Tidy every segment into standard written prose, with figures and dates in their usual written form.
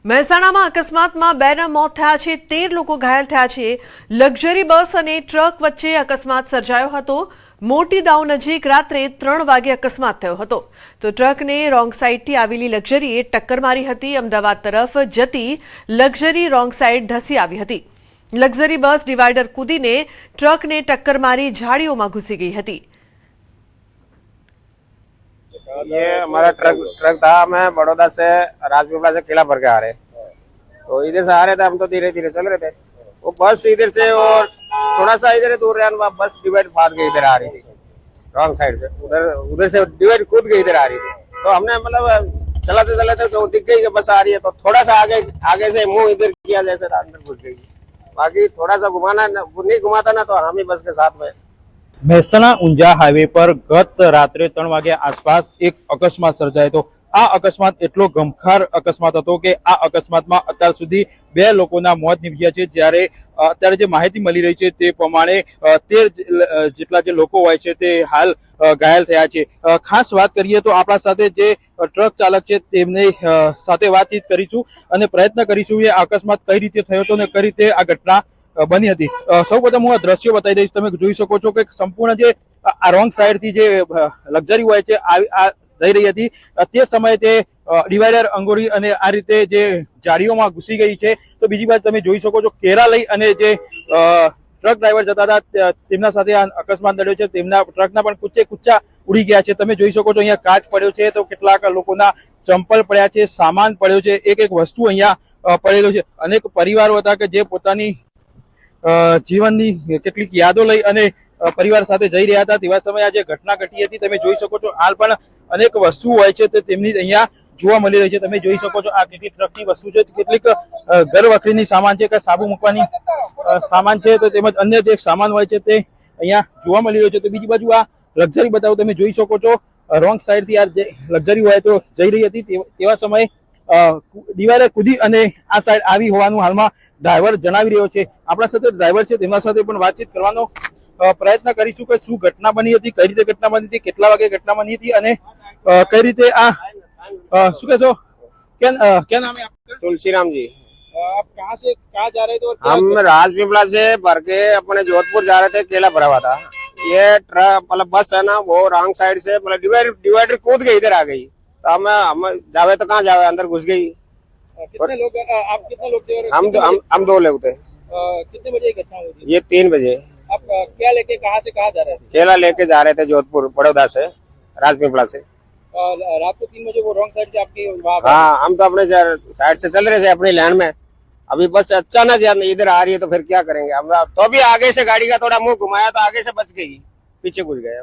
મહેસાણામાં અકસ્માતમાં 2ના મોત થયા છે, 13 લોકો ઘાયલ થયા છે। લક્ઝરી બસ અને ટ્રક વચ્ચે અકસ્માત સર્જાયો હતો। મોટી દાવ નજીક રાત્રે 3 વાગે અકસ્માત થયો હતો તો ટ્રકને રોંગ સાઈડથી આવેલી લક્ઝરીએ ટક્કર મારી હતી। અમદાવાદ તરફ જતી લક્ઝરી રોંગ સાઈડ ધસી આવી હતી। લક્ઝરી બસ ડિવાઈડર કૂદીને ટ્રકને ટક્કર મારી ઝાડીઓમાં ઘૂસી ગઈ હતી। ये हमारा ट्रक था। मैं बड़ौदा से राजपीपला से किला भर के आ रहे, तो इधर से आ रहे थे हम, तो धीरे धीरे चल रहे थे। वो बस इधर से और थोड़ा सा इधर दूर रहा, बस डिवाइड फाड़ के इधर आ रही थी रॉन्ग साइड से, उधर से डिवाइड कूद के इधर आ रही थी। तो हमने मतलब चलाते तो दिख गई कि बस आ रही है, तो थोड़ा सा आगे से मुंह इधर किया जैसे अंदर घुस गई। बाकी थोड़ा सा घुमाना नहीं घुमाता ना तो हम ही बस के साथ में। મહેસાણા ઊંઝા હાઈવે પર ગત રાત્રે 3 વાગ્યા આસપાસ એક અકસ્માત સર્જાયો હતો। આ અકસ્માત એટલો ગમખાર અકસ્માત હતો કે આ અકસ્માતમાં અત્યાર સુધી 2 લોકોના મોત નીપજ્યા છે। જ્યારે અત્યારે જે માહિતી મળી રહી છે તે પ્રમાણે 13 જેટલા જે લોકો હોય છે તે હાલ ઘાયલ થયા છે। ખાસ વાત કરીએ તો આપણા સાથે જે ટ્રક ચાલક છે તેમની સાથે વાતચીત કરીશું અને પ્રયત્ન કરીશું કે આ અકસ્માત કઈ રીતે થયો હતો અને કઈ રીતે આ ઘટના બની હતી। સૌપ્રથમ હું આ દ્રશ્યો બતાવી દઈશ। તમે જોઈ શકો છો કે સંપૂર્ણ જે આ રોંગ સાઈડ થી જે લક્ઝરી હોય છે આ જઈ રહી હતી, તે સમયે તે ડિવાઈડર અંગોરી અને આ રીતે જે જાળીઓમાં ઘૂસી ગઈ છે। તો બીજી બાજુ તમે જોઈ શકો છો કેરા લઈ અને જે ટ્રક ડ્રાઈવર જતા હતા તેમના સાથે આ અકસ્માત નડ્યો છે। તેમના ટ્રકના પણ કુચ્ચા ઉડી ગયા છે। તમે જોઈ શકો છો અહીંયા કાચ પડ્યો છે, તો કેટલાક લોકોના ચંપલ પડ્યા છે, સામાન પડ્યો છે, એક વસ્તુ અહીંયા પડેલો છે। અનેક પરિવારો હતા કે જે પોતાની જીવનની કેટલીક યાદો લઈ અને પરિવાર સાથે જઈ રહ્યા હતા, તેવા સમયે આ જે ઘટના ઘટી હતી તમે જોઈ શકો છો। હાલ પણ અનેક વસ્તુઓ હોય છે તે તેમની અહીંયા જોવા મળી રહી છે। તમે જોઈ શકો છો આ કેટલીક ટ્રકની વસ્તુ છે, કેટલીક ઘર વખરીની સામાન છે કે સાબુ મૂકવાની સામાન છે, તો તેમજ અન્ય જે સામાન હોય છે તે અહીંયા જોવા મળી રહ્યો છે। તો બીજી બાજુ આ લક્ઝરી બતાવો, તમે જોઈ શકો છો રોંગ સાઈડ થી આ જે લક્ઝરી હોય તો જઈ રહી હતી, તેવા સમયે દિવાલે કૂદી અને આ સાઈડ આવી હોવાનું હાલમાં ડ્રાઈવર જણાવી રહ્યો છે। આપણા સાથે ડ્રાઈવર છે, તેમના સાથે પણ વાતચીત કરવાનો પ્રયત્ન કરીશું કે શું ઘટના બની હતી, કઈ રીતે ઘટના બની હતી, કેટલા વાગે ઘટના બની હતી અને કઈ રીતે આ શું કહેશો? क्या नाम है आपका? तुलसीराम जी। आप कहाँ से कहाँ जा रहे थे? और हम राजपीपला से भर के अपने जोधपुर जा रहे थे, केला भरा हुआ था। ये ट्रक मतलब बस है ना, वो रॉन्ग साइड से मतलब डिवाइडर कूद के इधर आ गई, तो हम जावे तो कहाँ जावे, अंदर घुस गई। कितने लोग आप कितने लोग थे? हम 2 लोग थे। कितने बजे घटना हुई थी? ये 3 बजे। आप क्या लेके कहाँ से कहाँ जा रहे थे? केला लेके जा रहे थे जोधपुर, बड़ौदा से राजपीपला से। रात को 3 बजे वो रॉन्ग साइड से आपकी हाँ, हम तो अपने साइड से चल रहे थे अपनी लाइन में। अभी बस अचानक इधर आ रही है तो फिर क्या करेंगे हम, तो भी आगे से गाड़ी का थोड़ा मुंह घुमाया तो आगे से बच गई, पीछे घुस गए।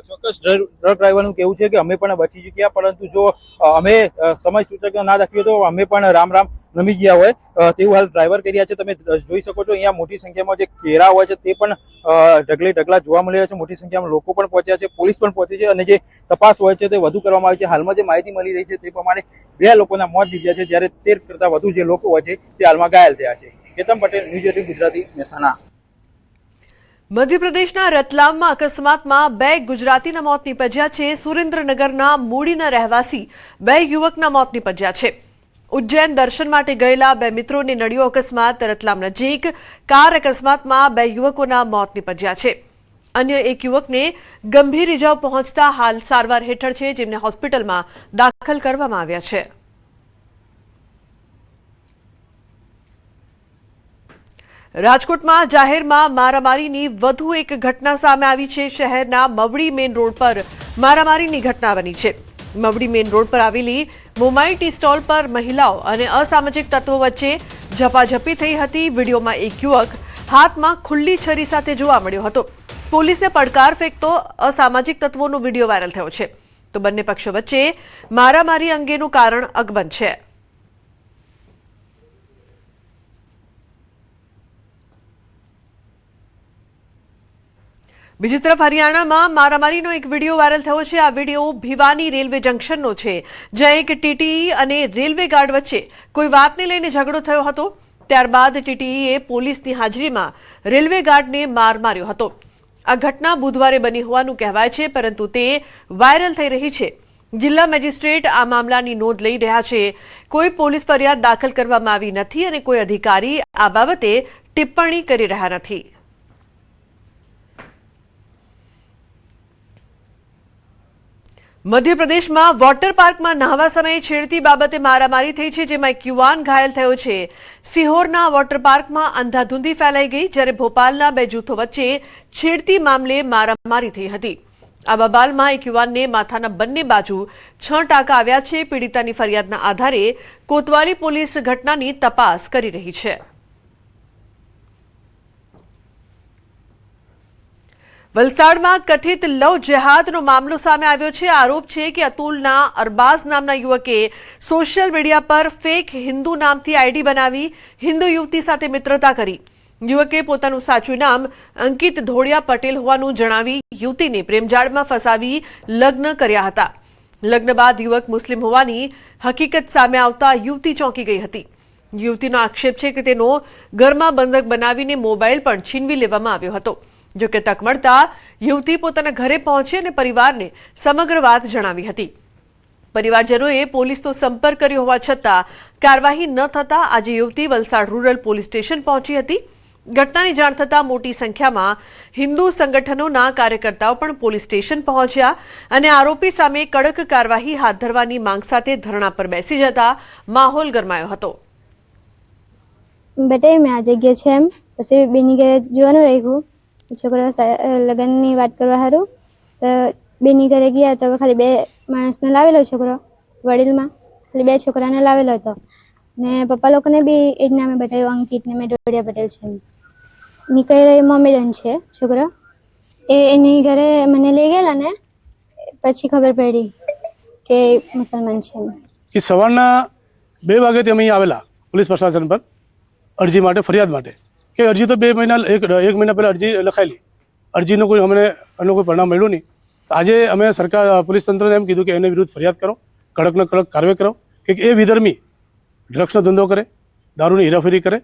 ચોક્કસ ટ્રક ડ્રાઈવરનું કેવું છે કે અમે પણ બચી ચૂક્યા, પરંતુ જો અમે સમય સૂચક ના રાખ્યો તો અમે પણ રામ નમી ગયા હોય તેવું હાલ ડ્રાઈવર કરી રહ્યા છે। તમે જોઈ શકો છો અહીંયા મોટી સંખ્યામાં જે કેરા હોય છે તે પણ ઢગલા જોવા મળી રહ્યા છે। મોટી સંખ્યામાં લોકો પણ પહોંચ્યા છે, પોલીસ પણ પહોંચી છે અને જે તપાસ હોય છે તે વધુ કરવામાં આવી છે। હાલમાં જે માહિતી મળી રહી છે તે પ્રમાણે 2 લોકોના મોત નીપજ્યા છે, જ્યારે 13 કરતા વધુ જે લોકો હોય છે તે હાલમાં ઘાયલ થયા છે। કેતન પટેલ, ન્યૂઝ 18 ગુજરાતી, મહેસાણા। મધ્યપ્રદેશના રતલામમાં અકસ્માતમાં 2 ગુજરાતીના મોત નીપજ્યા છે। સુરેન્દ્રનગરના મૂડીના રહેવાસી 2 યુવકના મોત નીપજ્યા છે। ઉજ્જૈન દર્શન માટે ગયેલા 2 મિત્રોને નડ્યો અકસ્માત। રતલામ નજીક કાર અકસ્માતમાં 2 યુવકોના મોત નીપજ્યા છે। અન્ય 1 યુવકને ગંભીર ઇજાઓ પહોંચતા હાલ સારવાર હેઠળ છે, જેમને હોસ્પિટલમાં દાખલ કરવામાં આવ્યા છે। રાજકોટમાં જાહેરમાં મારામારીની વધુ એક ઘટના સામે આવી છે। શહેરના મવડી મેઇન રોડ પર મારામારીની ઘટના બની છે। મવડી મેઇન રોડ પર આવેલી મોમાઈ ટી સ્ટોલ પર મહિલાઓ અને અસામાજિક તત્વો વચ્ચે ઝપાઝપી થઈ હતી। વિડીયોમાં 1 યુવક હાથમાં ખુલ્લી છરી સાથે જોવા મળ્યો હતો। પોલીસને પડકાર ફેંકતો અસામાજિક તત્વોનો વિડીયો વાયરલ થયો છે, તો બંને પક્ષો વચ્ચે મારામારી અંગેનું કારણ અકબંધ છે। બીજી તરફ હરિયાણામાં મારામારીનો એક વિડીયો વાયરલ થયો છે। આ વિડીયો ભિવાની રેલવે જંકશનનો છે, જ્યાં એક ટીટીઈ અને રેલવે ગાર્ડ વચ્ચે કોઈ વાતને લઈને ઝઘડો થયો હતો। ત્યારબાદ ટીટીઈએ પોલીસની હાજરીમાં રેલવે ગાર્ડને માર માર્યો હતો। આ ઘટના બુધવારે બની હોવાનું કહેવાય છે, પરંતુ તે વાયરલ થઈ રહી છે। જિલ્લા મેજિસ્ટ્રેટ આ મામલાની નોંધ લઈ રહ્યા છે. કોઈ પોલીસ ફરિયાદ દાખલ કરવામાં આવી નથી અને કોઈ અધિકારી આ બાબતે ટિપ્પણી કરી રહ્યા નથી. મધ્યપ્રદેશમાં વોટર પાર્કમાં નહાવા સમયે છેડતી બાબતે મારામારી થઈ છે, જેમાં એક યુવાન ઘાયલ થયો છે. સિહોરના વોટર પાર્કમાં અંધાધૂંધી ફેલાઈ ગઈ, જ્યારે ભોપાલના બે જૂથો વચ્ચે છેડતી મામલે મારામારી થઈ હતી. આ બબાલમાં એક યુવાનને માથાના બંને બાજુ 6 ટાંકા આવ્યા છે. પીડિતાની ફરિયાદના આધારે કોતવાલી પોલીસ ઘટનાની તપાસ કરી રહી છે. વલસાડમાં કથિત લવ જેહાદનો મામલો સામે આવ્યો છે. આરોપ છે કે અતુલના અરબાઝ નામના યુવકે સોશિયલ મીડિયા પર ફેક હિન્દુ નામથી આઈડી બનાવી હિન્દુ યુવતી સાથે મિત્રતા કરી. યુવકે પોતાનું સાચું નામ અંકિત ધોળિયા પટેલ હોવાનું જણાવી યુવતીને પ્રેમજાળમાં ફસાવી લગ્ન કર્યા હતા. લગ્ન બાદ યુવક મુસ્લિમ હોવાની હકીકત સામે આવતા યુવતી ચોંકી ગઈ હતી. યુવતીનો આક્ષેપ છે કે તેનો ઘરમાં બંધક બનાવીને મોબાઈલ પણ છીનવી લેવામાં આવ્યો હતો. જોકે તક મળતા યુવતી પોતાના ઘરે પહોંચી અને પરિવારને સમગ્ર વાત જણાવી હતી. પરિવારજનોએ પોલીસનો સંપર્ક કર્યો હોવા છતાં કાર્યવાહી ન થતા આજે યુવતી વલસાડ રૂરલ પોલીસ સ્ટેશન પહોંચી હતી. ઘટનાની જાણ થતાં મોટી સંખ્યામાં હિન્દુ સંગઠનોના કાર્યકર્તાઓ પણ પોલીસ સ્ટેશન પહોંચ્યા અને આરોપી સામે કડક કાર્યવાહી હાથ ધરવાની માંગ સાથે ધરણા પર બેસી જતા માહોલ ગરમાયો હતો. બેટા મેં આ જગ્યા છે એમ પછી બેની ઘરે જોવાનું રહ્યું. છોકરા લગ્નની વાત કરવા સારું તો બેની ઘરે ગયા તો ખાલી 2 માણસને લાવેલો છોકરો વડીલમાં ખાલી 2 છોકરાને લાવેલો હતો ને પપ્પા લોકોને બી એ જ નામે બતાવ્યું અંકિત ને મેં ધોળિયા પટેલ છે. નીકળી મોમેડન છે છોકરો એની ઘરે મને લઈ ગયેલા ને પછી ખબર પડી કે મુસલમાન છે. કે સવારના 2 વાગ્યાથી અમે અહીં આવેલા પોલીસ પ્રશાસન પર અરજી માટે ફરિયાદ માટે કે અરજી તો 2 મહિના એક મહિના પહેલાં અરજી લખાયેલી. અરજીનો કોઈ અમને એનો કોઈ પરિણામ મળ્યું નહીં. આજે અમે સરકાર પોલીસ તંત્રને એમ કીધું કે એને વિરુદ્ધ ફરિયાદ કરો, કડકને કડક કાર્યવાહી કરો કે એ વિધર્મી ડ્રગ્સનો ધંધો કરે, દારૂની હેરાફેરી કરે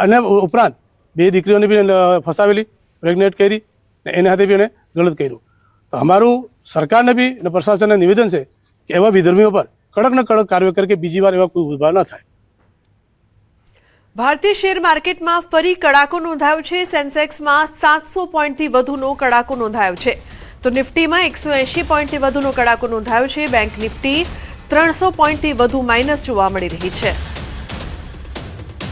અને ઉપરાંત 2 દીકરીઓને બી ફસાવેલી, પ્રેગ્નેન્ટ કરી ને એના હાથે બી એને ગલત કર્યું. તો અમારું સરકારને બી અને પ્રશાસનને નિવેદન છે કે એવા વિધર્મીઓ પર કડકને કડક કાર્યવાહી કરે કે બીજી વાર એવા કોઈ ઉભા ન થાય. ભારતીય શેર માર્કેટમાં ફરી કડાકો નોંધાયો છે. સેન્સેક્સમાં 700 પોઈન્ટથી વધુનો કડાકો નોંધાયો છે તો નિફ્ટીમાં 180 પોઈન્ટથી વધુનો કડાકો નોંધાયો છે. બેંક નિફ્ટી 300 પોઈન્ટથી વધુ માઇનસ જોવા મળી રહી છે.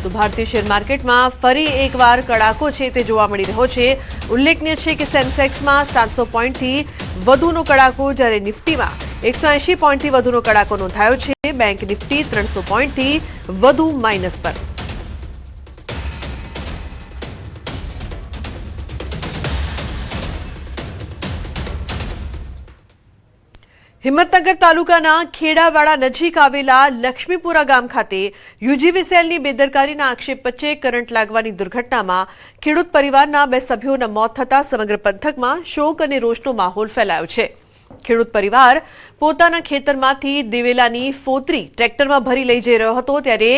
તો ભારતીય શેર માર્કેટમાં ફરી એકવાર કડાકો છે તે જોવા મળી રહ્યો છે. ઉલ્લેખનીય છે કે સેન્સેક્સમાં 700 પોઈન્ટથી વધુનો કડાકો, જ્યારે નિફ્ટીમાં 180 પોઈન્ટથી વધુનો કડાકો નોંધાયો છે. બેંક નિફ્ટી 300 પોઈન્ટથી વધુ માઇનસ પર. હિંમતનગર તાલુકાના ખેડાવાડા નજીક આવેલા લક્ષ્મીપુરા ગામ ખાતે યુજીવીસીએલની બેદરકારીના આક્ષેપ વચ્ચે કરંટ લાગવાની દુર્ઘટનામાં ખેડૂત પરિવારના 2 સભ્યોના મોત થતા સમગ્ર પંથકમાં શોક અને રોષનો માહોલ ફેલાયો છે. ખેડૂત પરિવાર પોતાના ખેતરમાંથી દિવેલાની ફોતરી ટ્રેક્ટરમાં ભરી લઈ જઈ રહ્યો હતો ત્યારે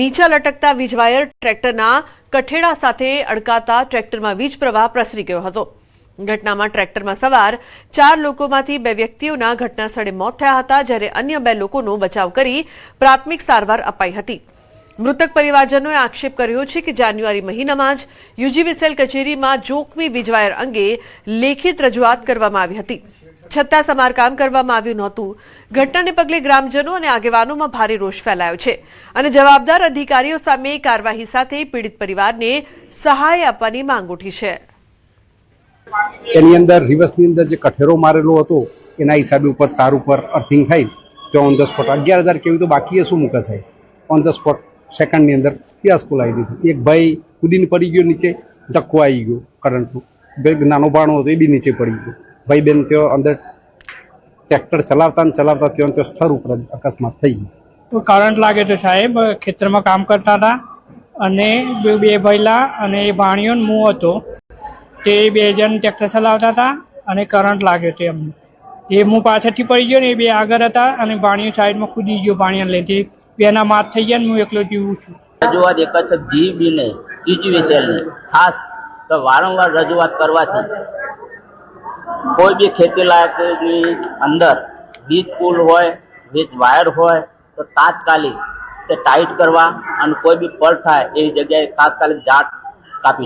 નીચા લટકતા વીજવાયર ટ્રેક્ટરના કઠેડા સાથે અડકાતા ટ્રેક્ટરમાં વીજ પ્રવાહ પ્રસરી ગયો હતો. ઘટનામાં ટ્રેક્ટરમાં સવાર 4 લોકોમાંથી 2 વ્યક્તિઓના ઘટના સ્થળે મોત થયા હતા, જ્યારે અન્ય 2 લોકોનો બચાવ કરી પ્રાથમિક સારવાર અપાઈ હતી. મૃતક પરિવારજનોએ આક્ષેપ કર્યો છે કે જાન્યુઆરી મહિનામાં જ યુજીવીસીએલ કચેરીમાં જોખમી વીજવાયર અંગે લેખિત રજૂઆત કરવામાં આવી હતી, છતાં સમારકામ કરવામાં આવ્યું નહોતું. ઘટનાને પગલે ગ્રામજનો અને આગેવાનોમાં ભારે રોષ ફેલાયો છે અને જવાબદાર અધિકારીઓ સામે કાર્યવાહી સાથે પીડિત પરિવારને સહાય આપવાની માંગ ઉઠી છે. એની અંદર રિવર્સની અંદર જે કઠેરો મારેલો હતો એના હિસાબે ઉપર તાર ઉપર અર્થિંગ થઈ તો ઓન ધ સ્પોટ 11,000 કેવી તો બાકી શું મૂકે સાહેબ, ઓન ધ સ્પોટ સેકન્ડની અંદર ફિયાસ્કો લાવી દીધું. એક ભાઈ કૂદીને પડી ગયો નીચે, ધક્કો આવી ગયો કરંટનો. ભાઈ નાનો બાણો હતો એ બી નીચે પડી ગયો. ભાઈ બેન ત્યાં અંદર ટ્રેક્ટર ચલાવતા ત્યાં સ્થળ ઉપર અકસ્માત થઈ ગયો. કરંટ લાગે તો સાહેબ ખેતરમાં કામ કરતા હતા અને 2 ભાઈલા અને એ ભાણીઓ હું હતો તે 2 જણ ટ્રેક્ટર ચલાવતા હતા અને કરંટ લાગ્યો હતો એમને. એ હું પાછળથી પડી ગયો ને એ 2 આગળ હતા અને ભાણીઓ સાઈડમાં કૂદી ગયો ભાણીયા લઈને. 2ના માત થઈ ગયા ને હું એકલો જીવું છું. રજૂઆત એક જ જીબીને યુજીવીસીએલને ખાસ તો વારંવાર રજૂઆત કરવાથી કોઈ બી ખેતી લાયકની અંદર વીજ પુલ હોય વીજ વાયર હોય તો તાત્કાલિક તે ટાઈટ કરવા અને કોઈ બી પલ થાય એવી જગ્યાએ તાત્કાલિક ઝાડ કાપી